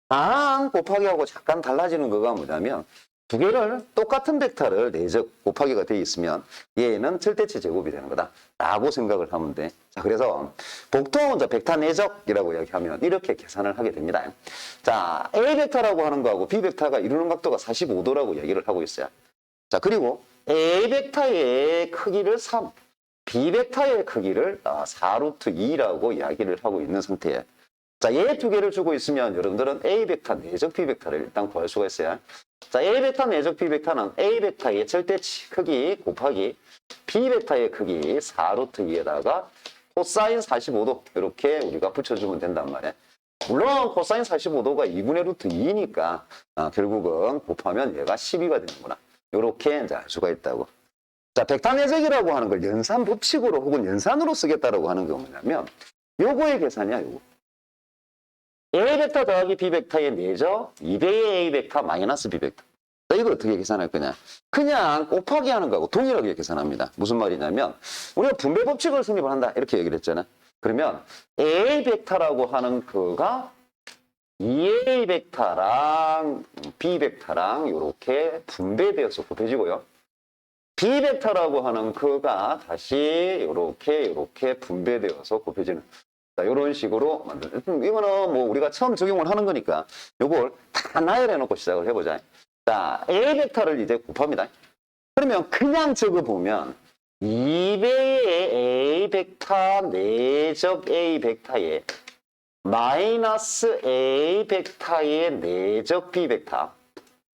단 곱하기하고 잠깐 달라지는 거가 뭐냐면 두 개를 똑같은 벡터를 내적 곱하기가 되어 있으면 얘는 절대치 제곱이 되는 거다 라고 생각을 하면 돼. 자, 그래서 보통 이제 벡터 내적이라고 이야기하면 이렇게 계산을 하게 됩니다. 자, A 벡터라고 하는 거하고 B 벡터가 이루는 각도가 45도라고 얘기를 하고 있어요. 자, 그리고 A 벡터의 크기를 3, B 벡터의 크기를 4루트 2라고 이야기를 하고 있는 상태예요. 자, 얘 두 개를 주고 있으면 여러분들은 A 벡터 내적 B 벡터를 일단 구할 수가 있어요. 자, A 벡터 내적 B 벡터는 A 벡터의 절대치 크기 곱하기 B 벡터의 크기 4루트 2에다가 코사인 45도 이렇게 우리가 붙여주면 된단 말이에요. 물론 코사인 45도가 2분의 루트 2니까 결국은 곱하면 얘가 12가 되는구나. 이렇게 이제 알 수가 있다고. 자, 벡터 내적이라고 하는 걸 연산 법칙으로 혹은 연산으로 쓰겠다라고 하는 게 뭐냐면 요거의 계산이야, 요거. A 벡터 더하기 B 벡터의 내적 2배의 A 벡터 마이너스 B 벡터. 자, 이걸 어떻게 계산할 거냐? 그냥 곱하기 하는 거하고 동일하게 계산합니다. 무슨 말이냐면 우리가 분배 법칙을 성립을 한다 이렇게 얘기를 했잖아. 그러면 A 벡터라고 하는 거가 2A 벡터랑 B 벡터랑 이렇게 분배되어서 곱해지고요. B 벡터라고 하는 거가 다시 이렇게 분배되어서 곱해지는. 자, 이런 식으로 만드는. 이거는 뭐 우리가 처음 적용을 하는 거니까 이걸 다 나열해 놓고 시작을 해보자. 자, A 벡터를 이제 곱합니다. 그러면 그냥 적어보면 2배의 A 벡터 내적 A 벡터에 마이너스 A 벡터의 내적 B 벡터.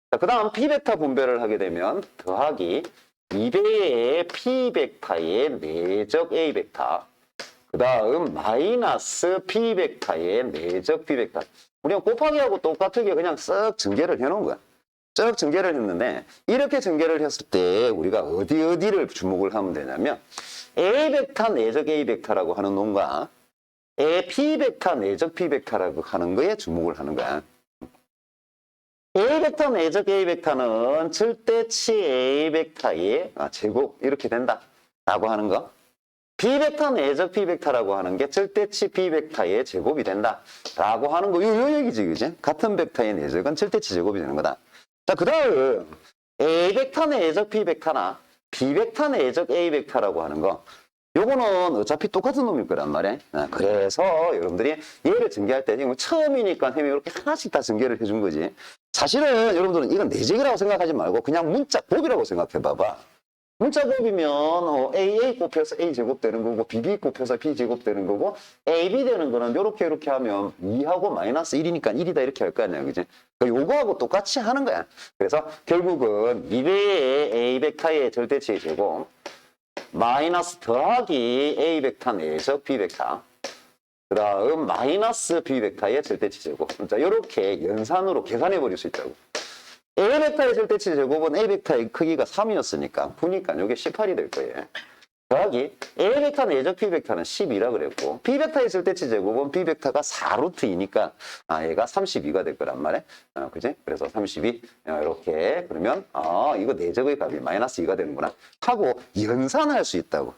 자, 그 다음 B 벡터 분배를 하게 되면 더하기 2배의 P 벡터의 내적 A 벡터. 그 다음 마이너스 B 벡터의 내적 B 벡터. 우리는 곱하기하고 똑같게 그냥 쓱 전개를 해놓은 거야. 쭉 전개를 했는데 이렇게 전개를 했을 때 우리가 어디를 주목을 하면 되냐면 A 벡터 내적 A 벡터라고 하는 놈과 P 벡터 내적 P 벡터라고 하는 거에 주목을 하는 거야. A 벡터 내적 A 벡터는 절대치 A 벡터의 제곱 이렇게 된다. 라고 하는 거. B벡터 내적 B벡터라고 하는 게 절대치 B벡터의 제곱이 된다. 라고 하는 거. 요 얘기지, 그지? 같은 벡터의 내적은 절대치 제곱이 되는 거다. 자, 그 다음, A벡터 내적 B벡터나 B벡터 내적 A벡터라고 하는 거. 요거는 어차피 똑같은 놈일 거란 말이야. 그래서 여러분들이 얘를 전개할 때 지금 처음이니까 햄이 이렇게 하나씩 다 전개를 해준 거지. 사실은 여러분들은 이건 내적이라고 생각하지 말고 그냥 문자 곱이라고 생각해 봐봐. 문자 곱이면 AA 곱해서 A 제곱 되는 거고 BB 곱해서 B 제곱 되는 거고 AB 되는 거는 이렇게 하면 2하고 마이너스 1이니까 1이다 이렇게 할 거 아니야, 그지? 그러니까 요거하고 똑같이 하는 거야. 그래서 결국은 미래의 A 벡터의 절대치의 제곱 마이너스 더하기 A 벡터 내적 B 벡터 그 다음 마이너스 B 벡터의 절대치 제곱. 자, 이렇게 연산으로 계산해 버릴 수 있다고. A 벡터의 절대치 제곱은 A 벡터의 크기가 3이었으니까 보니까 이게 18이 될 거예요. 더하기 A 벡터 내적 B 벡터는 12라 그랬고 B 벡터의 절대치 제곱은 B 벡터가 4루트이니까 얘가 32가 될 거란 말이야. 그지? 그래서 32 이렇게 그러면 이거 내적의 값이 마이너스 2가 되는구나 하고 연산할 수 있다고.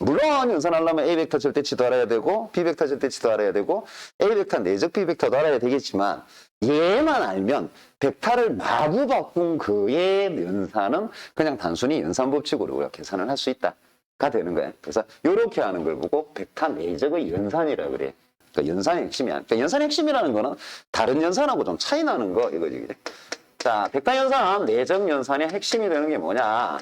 물론 연산하려면 A 벡터 절대치도 알아야 되고 B 벡터 절대치도 알아야 되고 A 벡터 내적 B 벡터도 알아야 되겠지만 얘만 알면 벡터를 마구 바꾼 그의 연산은 그냥 단순히 연산법칙으로 우리가 계산을 할 수 있다가 되는 거야. 그래서 이렇게 하는 걸 보고 벡터 내적의 연산이라 그래. 그러니까 연산의 핵심이야. 그러니까 연산의 핵심이라는 거는 다른 연산하고 좀 차이 나는 거 이거지. 자, 벡터 연산, 내적 연산의 핵심이 되는 게 뭐냐?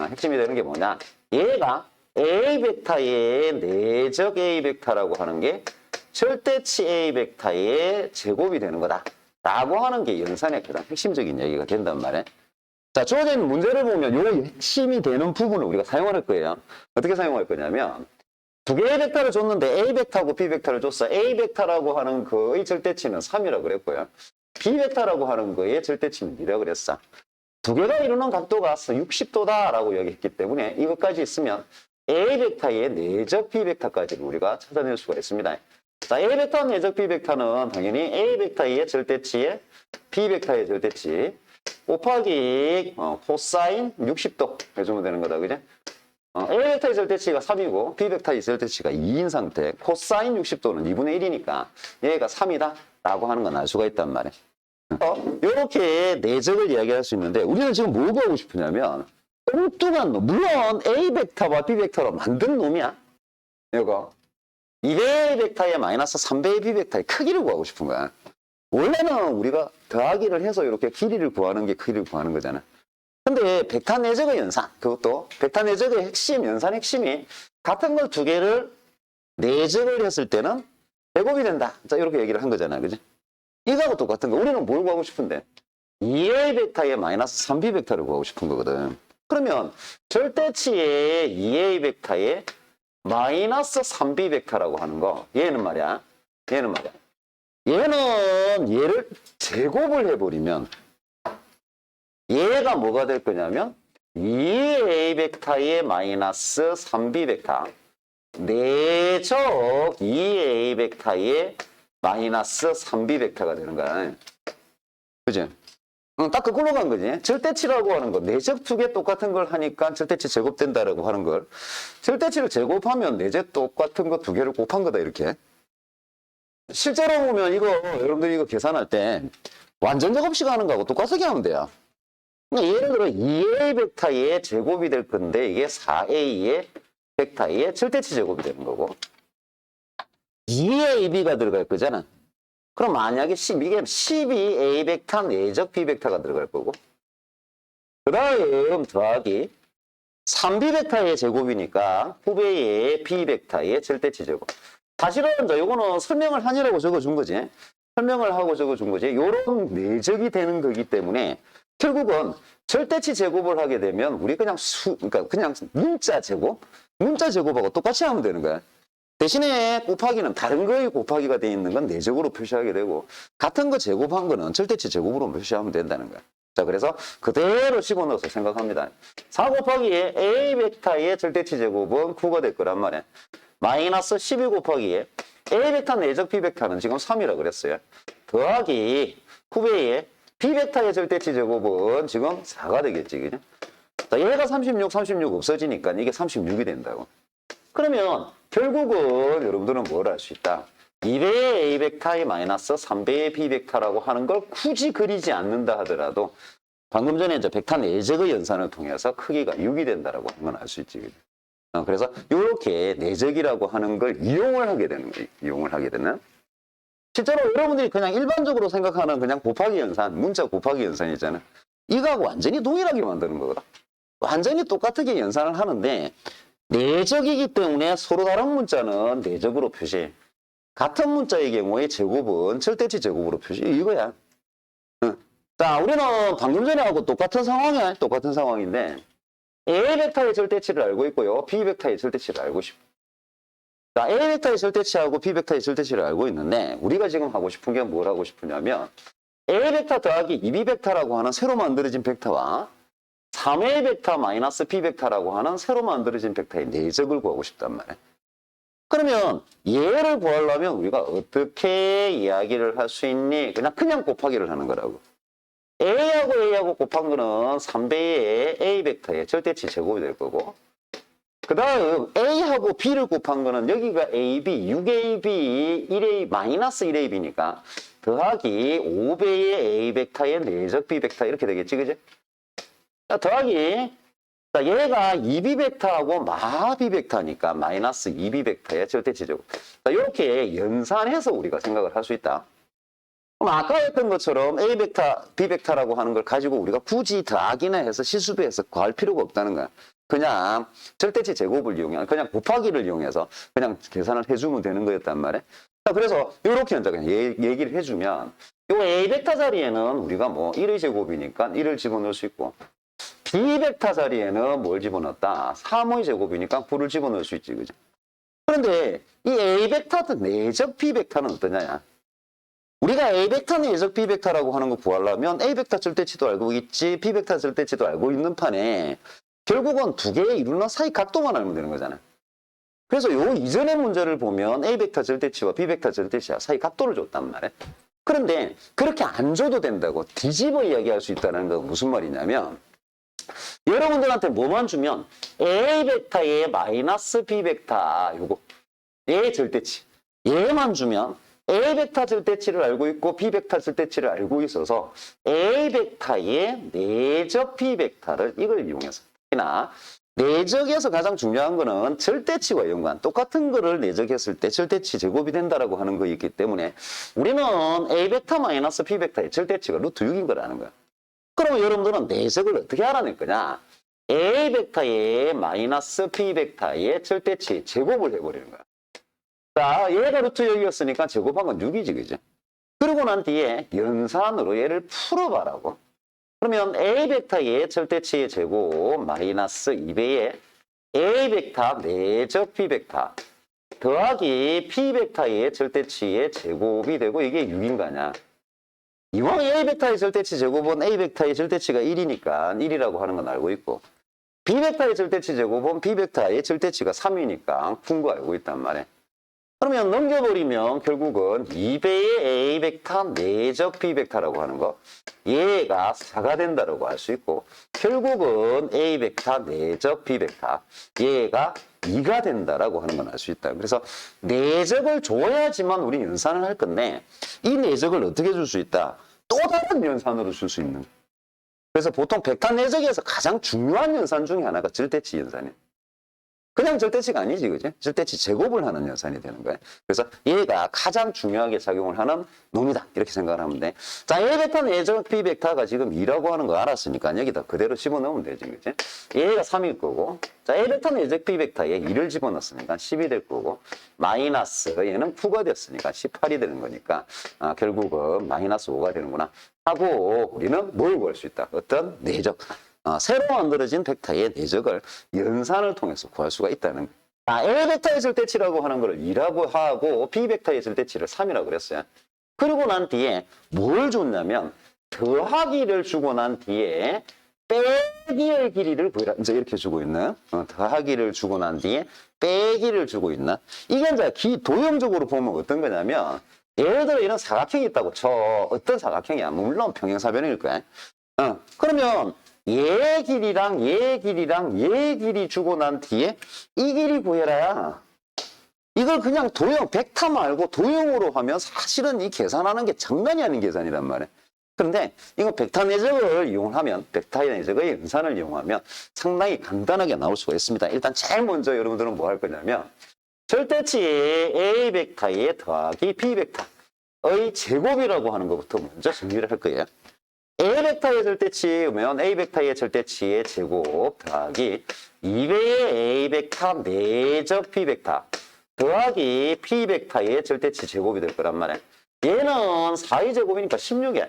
핵심이 되는 게 뭐냐? 얘가 A 벡터의 내적 A 벡터라고 하는 게 절대치 A 벡터의 제곱이 되는 거다. 라고 하는 게 연산의 가장 핵심적인 얘기가 된단 말이에요. 자, 주어진 문제를 보면 요 핵심이 되는 부분을 우리가 사용할 거예요. 어떻게 사용할 거냐면 두 개의 벡터를 줬는데 A 벡터하고 B 벡터를 줬어. A 벡터라고 하는 거의 절대치는 3이라고 그랬고요. B 벡터라고 하는 거의 절대치는 2라고 그랬어. 두 개가 이루는 각도가 60도다라고 얘기했기 때문에 이것까지 있으면 A 벡터의 내적 B 벡터까지를 우리가 찾아낼 수가 있습니다. 자, A 벡터 내적 B 벡터는 당연히 A 벡터의 절대치에 B 벡터의 절대치 곱하기 코사인 60도 해주면 되는 거다, 그죠? A 벡터의 절대치가 3이고 B 벡터의 절대치가 2인 상태 코사인 60도는 2분의 1이니까 얘가 3이다 라고 하는 건 알 수가 있단 말이에요. 이렇게 내적을 이야기할 수 있는데 우리는 지금 뭐 보고 싶으냐면 뚱뚱한 놈, 물론 A 벡터와 B 벡터로 만든 놈이야. 이거 2배의 벡터의 마이너스 3배의 B 벡터의 크기를 구하고 싶은 거야. 원래는 우리가 더하기를 해서 이렇게 길이를 구하는 게 크기를 구하는 거잖아. 근데 벡터 내적의 연산, 그것도 벡터 내적의 핵심, 연산 핵심이 같은 걸 두 개를 내적을 했을 때는 제곱이 된다. 자, 이렇게 얘기를 한 거잖아, 그지? 이거하고 똑같은 거. 우리는 뭘 구하고 싶은데? 2A 벡터의 마이너스 3B 벡터를 구하고 싶은 거거든. 그러면 절대치의 2A 벡터의 마이너스 3B 벡터라고 하는 거, 얘는 말이야. 얘는 얘를 제곱을 해버리면 얘가 뭐가 될 거냐면 2A 벡터의 마이너스 3B 벡터 내적 2A 벡터의 마이너스 3B 벡터가 되는 거야. 그지? 딱 그걸로 간 거지. 절대치라고 하는 거. 내적 두 개 똑같은 걸 하니까 절대치 제곱된다라고 하는 걸. 절대치를 제곱하면 내적 똑같은 거 두 개를 곱한 거다, 이렇게. 실제로 보면 이거, 여러분들이 이거 계산할 때 완전 제곱식 하는 거하고 똑같게 하면 돼요. 그러니까 예를 들어 2A 벡터의 제곱이 될 건데 이게 4A의 벡터의 절대치 제곱이 되는 거고 2AB가 들어갈 거잖아. 그럼 만약에 이게 12A 벡터 내적 B 벡터가 들어갈 거고 그 다음 더하기 3B 벡터의 제곱이니까 후배의 B 벡터의 절대치 제곱. 사실은 이거는 설명을 하느라고 적어준 거지. 설명을 하고 적어준 거지. 요런 내적이 되는 거기 때문에 결국은 절대치 제곱을 하게 되면 우리 그냥 그러니까 그냥 문자 제곱하고 똑같이 하면 되는 거야. 대신에 곱하기는 다른 거의 곱하기가 돼 있는 건 내적으로 표시하게 되고 같은 거 제곱한 거는 절대치 제곱으로 표시하면 된다는 거야. 자, 그래서 그대로 집어넣어서 생각합니다. 4 곱하기 A 벡터의 절대치 제곱은 9가 될 거란 말이야. 마이너스 12 곱하기 A 벡터 내적 B 벡터는 지금 3이라고 그랬어요. 더하기 후배의 B 벡터의 절대치 제곱은 지금 4가 되겠지, 그죠? 자, 얘가 36 없어지니까 이게 36이 된다고. 그러면 결국은 여러분들은 뭘 할 수 있다? 2배의 A 벡터의 마이너스 3배의 B 벡터라고 하는 걸 굳이 그리지 않는다 하더라도 방금 전에 이제 벡터 내적의 연산을 통해서 크기가 6이 된다라고 하는 건 알 수 있지. 그래서 이렇게 내적이라고 하는 걸 이용을 하게 되는 거예요. 이용을 하게 되는. 실제로 여러분들이 그냥 일반적으로 생각하는 그냥 곱하기 연산, 문자 곱하기 연산이잖아요. 이거하고 완전히 동일하게 만드는 거거든. 완전히 똑같게 연산을 하는데 내적이기 때문에 서로 다른 문자는 내적으로 표시. 같은 문자의 경우에 제곱은 절대치 제곱으로 표시. 이거야. 자, 우리는 방금 전에 하고 똑같은 상황이야. 똑같은 상황인데 A 벡터의 절대치를 알고 있고요. B 벡터의 절대치를 알고 싶어. 자, A 벡터의 절대치하고 B 벡터의 절대치를 알고 있는데 우리가 지금 하고 싶은 게 뭘 하고 싶으냐면 A 벡터 더하기 2B 벡터라고 하는 새로 만들어진 벡터와 3A 벡터 마이너스 B 벡터라고 하는 새로 만들어진 벡터의 내적을 구하고 싶단 말이야. 그러면 얘를 구하려면 우리가 어떻게 이야기를 할 수 있니? 그냥 곱하기를 하는 거라고. A하고 곱한 거는 3배의 A 벡터의 절대치 제곱이 될 거고 그 다음 A하고 B를 곱한 거는 여기가 AB, 6AB, 1A, 마이너스 1AB니까 더하기 5배의 A 벡터의 내적 B 벡터 이렇게 되겠지, 그지? 자, 더하기 자, 얘가 2B 벡터하고 마B 벡터니까 마이너스 2B 벡터의 절대치 제곱. 자, 이렇게 연산해서 우리가 생각을 할 수 있다. 그럼 아까 했던 것처럼 A 벡터, B 벡터라고 하는 걸 가지고 우리가 굳이 더하기나 해서 실수배해서 구할 필요가 없다는 거야. 그냥 절대치 제곱을 이용해, 그냥 곱하기를 이용해서 그냥 계산을 해주면 되는 거였단 말이야. 자, 그래서 이렇게 이제 그냥 얘기를 해주면 이 A 벡터 자리에는 우리가 뭐 1의 제곱이니까 1을 집어넣을 수 있고 B 벡터 자리에는 뭘 집어넣었다? 3의 제곱이니까 9를 집어넣을 수 있지, 그죠? 그런데 이 A 벡터 내적 B 벡터는 어떠냐? 우리가 A 벡터 내적 B 벡터라고 하는 거 구하려면 A 벡터 절대치도 알고 있지, B 벡터 절대치도 알고 있는 판에 결국은 두 개의 이루는 사이 각도만 알면 되는 거잖아. 그래서 요 이전의 문제를 보면 A 벡터 절대치와 B 벡터 절대치와 사이 각도를 줬단 말이야. 그런데 그렇게 안 줘도 된다고 뒤집어 이야기할 수 있다는 건 무슨 말이냐면 여러분들한테 뭐만 주면 A 벡터의 마이너스 B 벡터 요거 얘의 절대치 얘만 주면 A 벡터 절대치를 알고 있고 B 벡터 절대치를 알고 있어서 A 벡터의 내적 B 벡터를 이걸 이용해서 특히나 내적에서 가장 중요한 거는 절대치와 연관 똑같은 거를 내적했을 때 절대치 제곱이 된다라고 하는 거이기 때문에 우리는 A 벡터 마이너스 B 벡터의 절대치가 루트 6인 걸 아는 거야. 그러면 여러분들은 내적을 어떻게 알아낼 거냐? A 벡터의 마이너스 B 벡터의 절대치 제곱을 해버리는 거야. 자, 얘가 루트 6이었으니까 제곱한 건 6이지, 그죠? 그러고 난 뒤에 연산으로 얘를 풀어봐라고. 그러면 A 벡터의 절대치의 제곱 마이너스 2배의 A 벡터 내적 B 벡터 더하기 B 벡터의 절대치의 제곱이 되고 이게 6인 거냐? 이왕 A 벡터의 절대치 제곱은 A 벡터의 절대치가 1이니까 1이라고 하는 건 알고 있고 B 벡터의 절대치 제곱은 B 벡터의 절대치가 3이니까 푼 거 알고 있단 말이야. 그러면 넘겨버리면 결국은 2배의 A 벡터 내적 B 벡터라고 하는 거 얘가 4가 된다라고 할 수 있고 결국은 A 벡터 내적 B 벡터 얘가 2가 된다라고 하는 건 알 수 있다. 그래서 내적을 줘야지만 우리 연산을 할 건데 이 내적을 어떻게 줄 수 있다? 또 다른 연산으로 줄 수 있는. 그래서 보통 벡터 내적에서 가장 중요한 연산 중에 하나가 절대치 연산이에요. 그냥 절대치가 아니지, 그지? 절대치 제곱을 하는 연산이 되는 거예요. 그래서 얘가 가장 중요하게 작용을 하는 놈이다. 이렇게 생각을 하면 돼. 자, A 벡터 내적 B 벡터가 지금 2라고 하는 거 알았으니까 여기다 그대로 집어넣으면 되지, 그지? 얘가 3일 거고, 자, A 벡터 내적 B 벡터에 2를 집어넣었으니까 10이 될 거고, 마이너스 얘는 9가 됐으니까 18이 되는 거니까, 결국은 마이너스 5가 되는구나. 하고, 우리는 뭘 구할 수 있다? 어떤 내적. 새로 만들어진 벡터의 내적을 연산을 통해서 구할 수가 있다는 거예요. A 벡터의 절대치라고 하는 걸 2라고 하고 B 벡터의 절대치를 3이라고 그랬어요. 그리고 난 뒤에 뭘 줬냐면 더하기를 주고 난 뒤에 빼기의 길이를 구해라. 이제 이렇게 주고 있는 더하기를 주고 난 뒤에 빼기를 주고 있나? 이게 이제 도형적으로 보면 어떤 거냐면 예를 들어 이런 사각형이 있다고 쳐. 어떤 사각형이야? 물론 평행사변일 거야. 그러면 얘 길이랑 얘 길이랑 얘 길이 주고 난 뒤에 이 길이 구해라야. 이걸 그냥 도형, 벡터 말고 도형으로 하면 사실은 이 계산하는 게 장난이 아닌 계산이란 말이에요. 그런데 이거 벡터 내적을 이용하면, 벡터의 내적의 연산을 이용하면 상당히 간단하게 나올 수가 있습니다. 일단 제일 먼저 여러분들은 뭐 할 거냐면 절대치 A 벡터에 더하기 B 벡터의 제곱이라고 하는 것부터 먼저 정리를 할 거예요. A 벡터의 절대치면 A 벡터의 절대치의 제곱 더하기 2배의 A 벡터 내적 B 벡터 더하기 P 벡터의 절대치 제곱이 될 거란 말이에요. 얘는 4의 제곱이니까 16이야.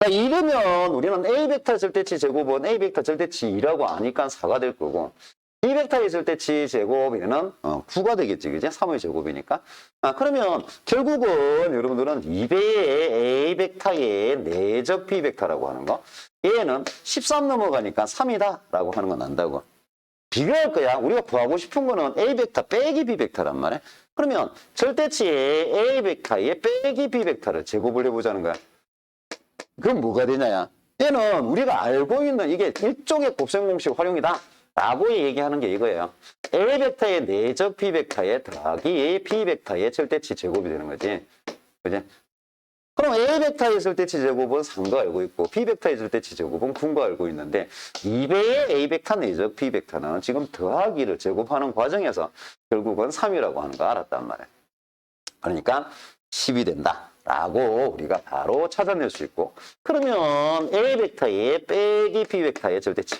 이러면 우리는 A 벡터 절대치 제곱은 A 벡터 절대치 2라고 아니까 4가 될 거고 B 벡터의 절대치 제곱 얘는 9가 되겠지, 그지? 3의 제곱이니까. 그러면 결국은 여러분들은 2배의 A 벡터의 내적 B 벡터라고 하는 거 얘는 13 넘어가니까 3이다라고 하는 건 안다고. 비교할 거야. 우리가 구하고 싶은 거는 A 벡터 빼기 B 벡터란 말이야. 그러면 절대치의 A 벡터의 빼기 B 벡터를 제곱을 해보자는 거야. 그럼 뭐가 되냐야? 얘는 우리가 알고 있는 이게 일종의 곱셈 공식 활용이다 라고 얘기하는 게 이거예요. A 벡터의 내적 B 벡터에 더하기 B 벡터의 절대치 제곱이 되는 거지. 그지? 그럼 A 벡터의 절대치 제곱은 3거 알고 있고 B 벡터의 절대치 제곱은 9거 알고 있는데 2배의 A 벡터 내적 B 벡터는 지금 더하기를 제곱하는 과정에서 결국은 3이라고 하는 거 알았단 말이에요. 그러니까 10이 된다 라고 우리가 바로 찾아낼 수 있고, 그러면 A 벡터의 빼기 B 벡터의 절대치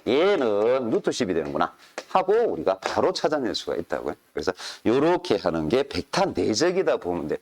얘는 루트 10이 되는구나 하고 우리가 바로 찾아낼 수가 있다고요. 그래서 이렇게 하는 게 벡터 내적이다 보면 돼.